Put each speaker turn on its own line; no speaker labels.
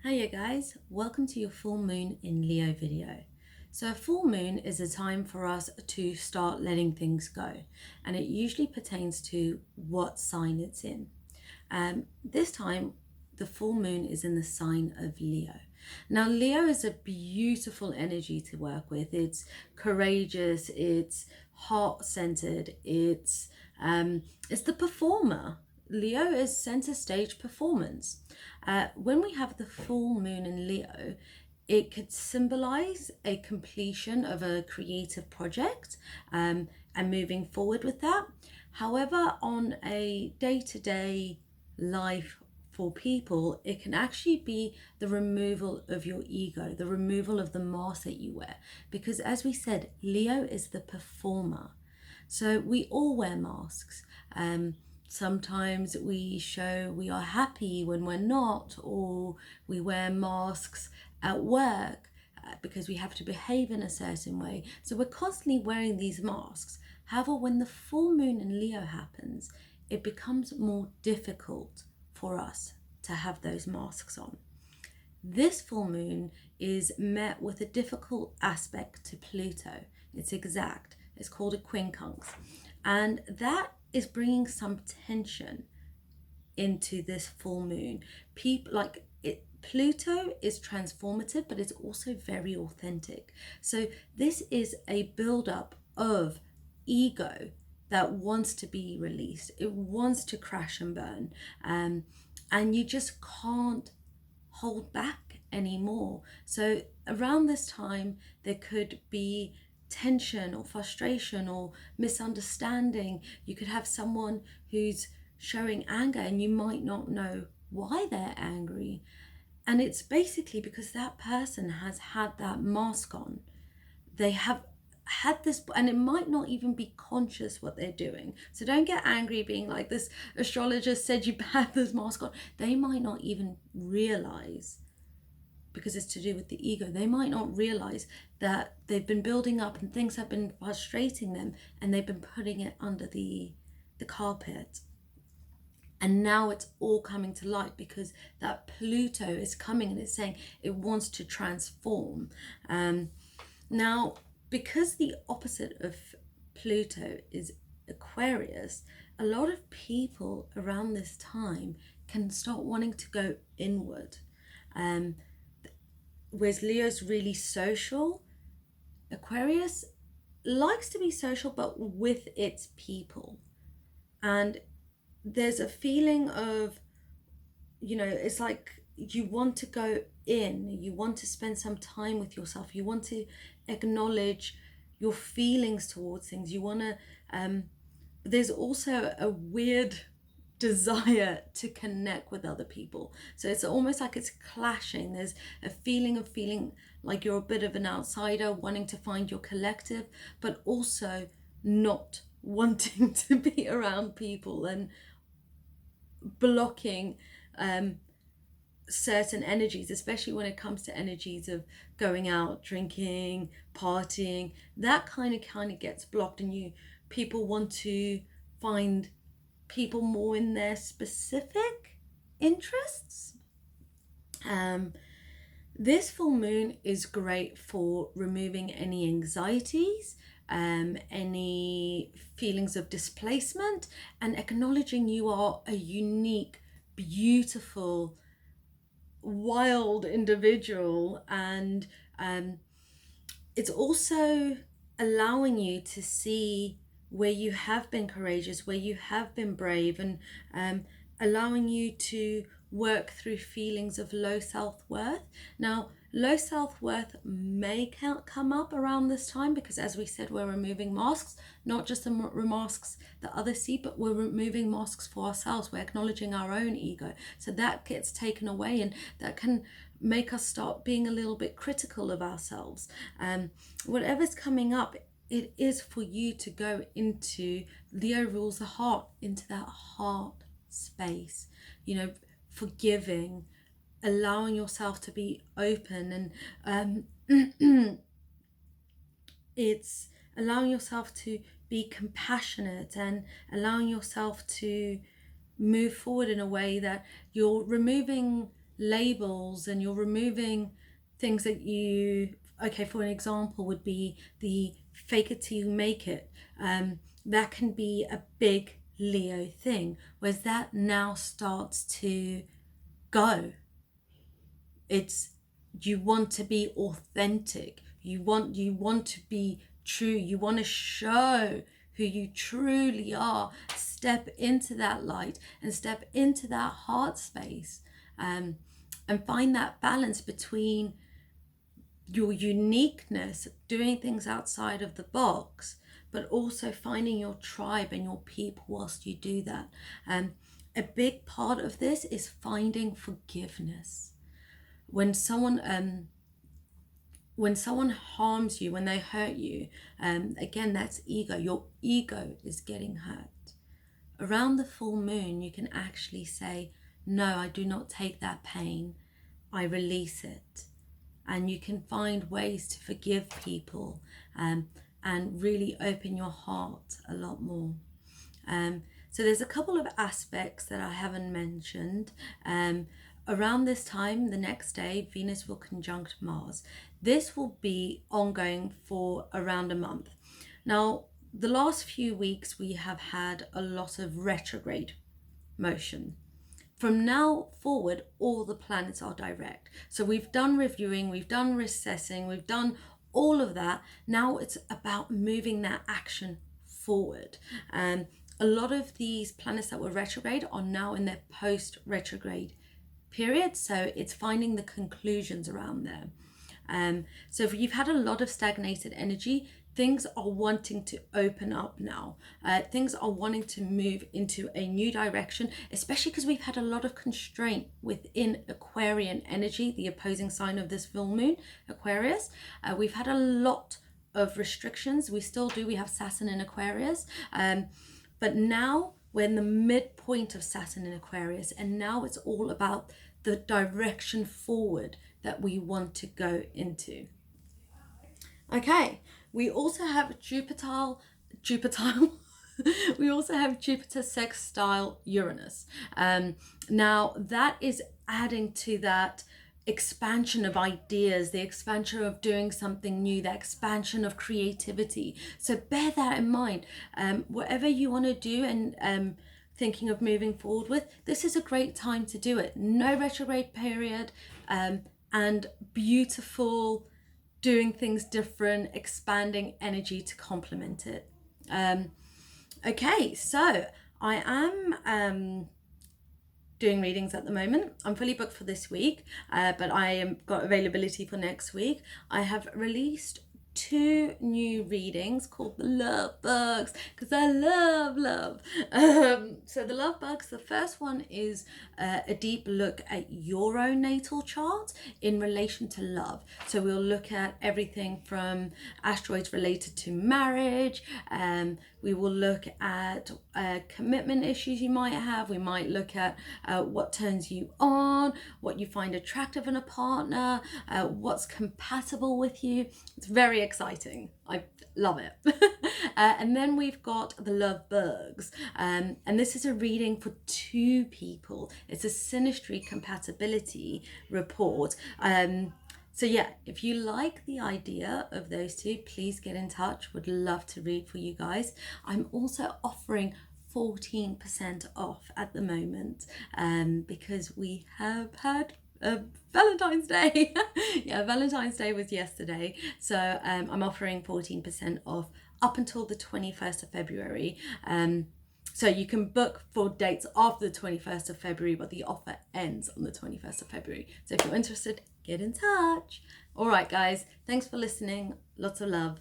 Hiya guys, welcome to your full moon in Leo video. So a full moon is a time for us to start letting things go, and it usually pertains to what sign it's in. This time the full moon is in the sign of Leo. Now Leo is a beautiful energy to work with. It's courageous, it's heart-centered, it's the performer. Leo is center stage performance. When we have the full moon in Leo, it could symbolize a completion of a creative project and moving forward with that. However, on a day-to-day life for people, it can actually be the removal of your ego, the removal of the mask that you wear. Because as we said, Leo is the performer. So we all wear masks. Sometimes we show we are happy when we're not, or we wear masks at work because we have to behave in a certain way. So we're constantly wearing these masks. However, when the full moon in Leo happens, it becomes more difficult for us to have those masks on. This full moon is met with a difficult aspect to Pluto. It's exact. It's called a quincunx. And that is bringing some tension into this full moon. Pluto is transformative, but it's also very authentic. So this is a buildup of ego that wants to be released. It wants to crash and burn. And you just can't hold back anymore. So around this time, there could be tension or frustration or misunderstanding. You could have someone who's showing anger and you might not know why they're angry. And it's basically because that person has had that mask on. They have had this, and it might not even be conscious what they're doing. So don't get angry being like, this astrologer said you had this mask on. They might not even realize, because it's to do with the ego, they might not realize that they've been building up and things have been frustrating them and they've been putting it under the carpet. And now it's all coming to light because that Pluto is coming and it's saying it wants to transform. Now, because the opposite of Pluto is Aquarius, a lot of people around this time can start wanting to go inward. Whereas Leo's really social, Aquarius likes to be social but with its people. And there's a feeling of, it's like you want to go in, you want to spend some time with yourself, you want to acknowledge your feelings towards things, you want to, there's also a weird desire to connect with other people. So it's almost like it's clashing. There's a feeling of feeling like you're a bit of an outsider, wanting to find your collective, but also not wanting to be around people and blocking certain energies, especially when it comes to energies of going out, drinking, partying. That kind of gets blocked, and people want to find people more in their specific interests. This full moon is great for removing any anxieties, any feelings of displacement, and acknowledging you are a unique, beautiful, wild individual. And it's also allowing you to see where you have been courageous, where you have been brave, and allowing you to work through feelings of low self-worth. Now, low self-worth may come up around this time because, as we said, we're removing masks, not just the masks that others see, but we're removing masks for ourselves. We're acknowledging our own ego. So that gets taken away, and that can make us start being a little bit critical of ourselves. Whatever's coming up, it is for you to go into, Leo rules the heart, into that heart space, forgiving, allowing yourself to be open, and it's allowing yourself to be compassionate and allowing yourself to move forward in a way that you're removing labels and you're removing things that you, okay, for an example would be the fake it till you make it. That can be a big Leo thing, whereas that now starts to go. It's, you want to be authentic, you want to be true, you want to show who you truly are. Step into that light and step into that heart space, and find that balance between your uniqueness, doing things outside of the box, but also finding your tribe and your people whilst you do that. A big part of this is finding forgiveness. When someone harms you, when they hurt you, again, that's ego. Your ego is getting hurt. Around the full moon, you can actually say, no, I do not take that pain. I release it. And you can find ways to forgive people, and really open your heart a lot more. So there's a couple of aspects that I haven't mentioned. Around this time, the next day, Venus will conjunct Mars. This will be ongoing for around a month. Now, the last few weeks, we have had a lot of retrograde motion. From now forward, all the planets are direct. So we've done reviewing, we've done recessing, we've done all of that. Now it's about moving that action forward. A lot of these planets that were retrograde are now in their post-retrograde period. So it's finding the conclusions around there. So if you've had a lot of stagnated energy, things are wanting to open up now. Things are wanting to move into a new direction, especially because we've had a lot of constraint within Aquarian energy, the opposing sign of this full moon, Aquarius. We've had a lot of restrictions. We still do. We have Saturn in Aquarius. But now we're in the midpoint of Saturn in Aquarius, and now it's all about the direction forward that we want to go into. Okay, we also have Jupiter we also have Jupiter sextile Uranus. Now that is adding to that expansion of ideas, the expansion of doing something new, the expansion of creativity. So bear that in mind. Whatever you want to do and thinking of moving forward with, this is a great time to do it. No retrograde period, and beautiful, doing things different, expanding energy to complement it. Okay, so I am doing readings at the moment. I'm fully booked for this week, but I have got availability for next week. I have released 2 new readings called the Love Bugs, because I love. So the Love Bugs, the first one is a deep look at your own natal chart in relation to love. So we'll look at everything from asteroids related to marriage. We will look at commitment issues you might have. We might look at what turns you on, what you find attractive in a partner, what's compatible with you. It's very exciting. I love it. And then we've got the Love Bugs. And this is a reading for 2 people. It's a synastry compatibility report. So yeah, if you like the idea of those 2, please get in touch. Would love to read for you guys. I'm also offering 14% off at the moment, because we have had Valentine's Day. Yeah, Valentine's Day was yesterday. So I'm offering 14% off up until the 21st of February. So you can book for dates after the 21st of February, but the offer ends on the 21st of February. So if you're interested, get in touch. All right, guys, thanks for listening. Lots of love.